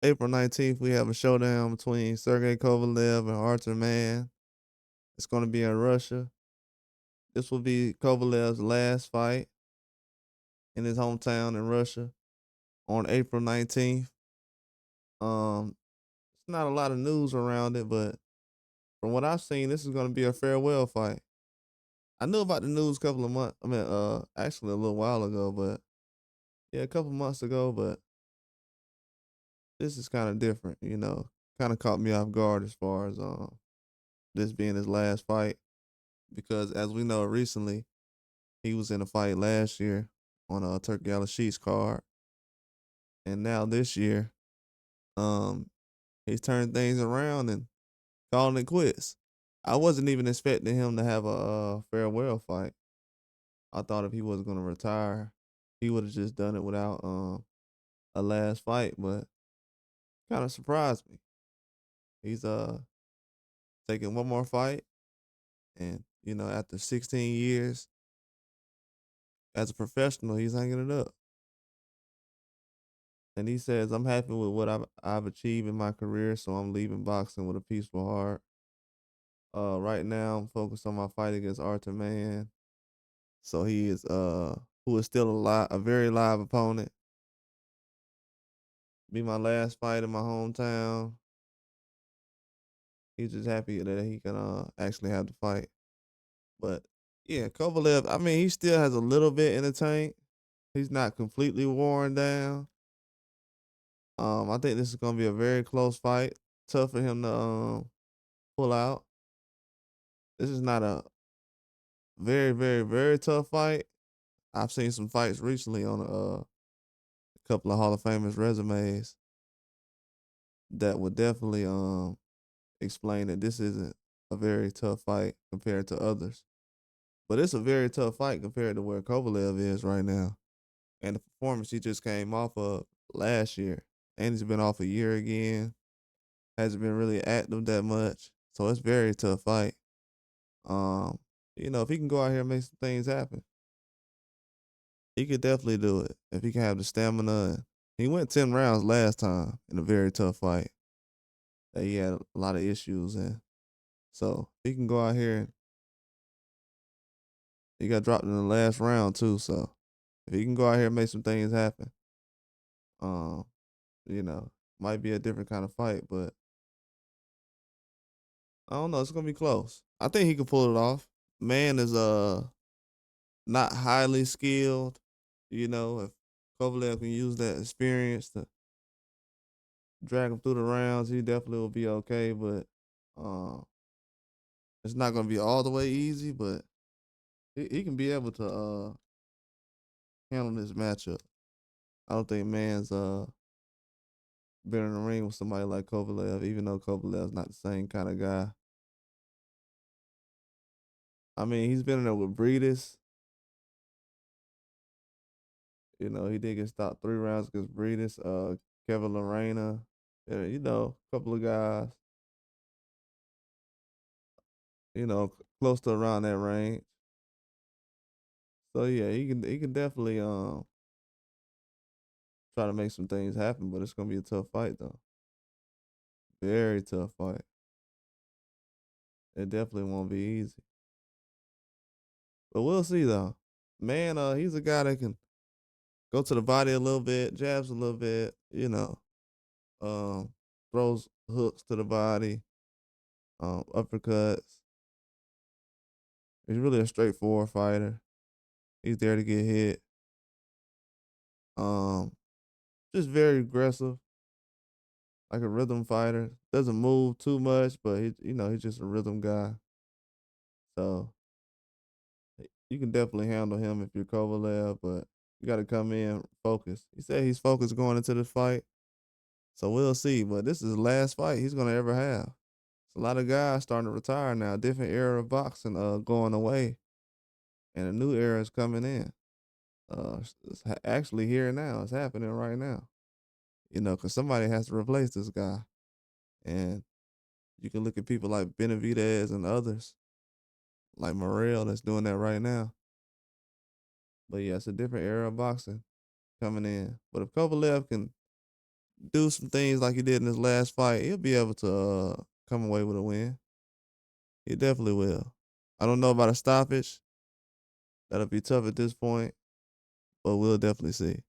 April 19th, we have a showdown between Sergey Kovalev and Artur Mann. It's going to be in Russia. This will be Kovalev's last fight in his hometown in Russia on April 19th. It's not a lot of news around it, but from what I've seen, this is going to be a farewell fight. I knew about the news a couple of months. Actually a little while ago, but yeah, a couple months ago. But this is kind of different, Kind of caught me off guard as far as this being his last fight because, as we know, recently he was in a fight last year on a Turkey card, and now this year, um, he's turned things around and calling it quits. I wasn't even expecting him to have a farewell fight. I thought if he was going to retire, he would have just done it without a last fight, but kind of surprised me. He's taking one more fight, and after 16 years as a professional, he's hanging it up. And he says, "I'm happy with what I've achieved in my career, so I'm leaving boxing with a peaceful heart. Right now, I'm focused on my fight against Artur Man. So he is who is still alive, a very live opponent. Be my last fight in my hometown. He's just happy that he can actually have the fight. But yeah, Kovalev, I mean, he still has a little bit in the tank. He's not completely worn down. I think this is gonna be a very close fight. Tough for him to pull out. This is not a very, very, very tough fight. I've seen some fights recently on a couple of Hall of Famers resumes that would definitely explain that this isn't a very tough fight compared to others. But it's a very tough fight compared to where Kovalev is right now. And the performance he just came off of last year. And he's been off a year again. Hasn't been really active that much. So it's a very tough fight. Um, if he can go out here and make some things happen, he could definitely do it. If he can have the stamina. And he went 10 rounds last time in a very tough fight that he had a lot of issues in. So he can go out here and he got dropped in the last round too. So if he can go out here and make some things happen, um, you know, might be a different kind of fight, but I don't know. It's gonna be close. I think he can pull it off. Man is not highly skilled. If Kovalev can use that experience to drag him through the rounds, he definitely will be okay. But uh, it's not gonna be all the way easy, but he can be able to handle this matchup. I don't think Man's been in the ring with somebody like Kovalev, even though Kovalev's not the same kind of guy. I mean, he's been in there with Breedis. He did get stopped 3 rounds against Breedis. Kevin Lorena. A couple of guys. Close to around that range. So yeah, he can definitely try to make some things happen, but it's gonna be a tough fight though. Very tough fight. It definitely won't be easy. But we'll see though. Man, he's a guy that can go to the body a little bit, jabs a little bit, throws hooks to the body, uppercuts. He's really a straightforward fighter. He's there to get hit. Um, just very aggressive, like a rhythm fighter. Doesn't move too much, but he's just a rhythm guy. So you can definitely handle him if you're Kovalev, but you got to come in focused. He said he's focused going into this fight, so we'll see. But this is the last fight he's gonna ever have. A lot of guys starting to retire now. Different era of boxing going away, and a new era is coming in. It's actually here now. It's happening right now. Because somebody has to replace this guy, and you can look at people like Benavidez and others, like Morrell, that's doing that right now. But yeah, it's a different era of boxing coming in. But if Kovalev can do some things like he did in his last fight, he'll be able to come away with a win. He definitely will. I don't know about a stoppage. That'll be tough at this point, but we'll definitely see.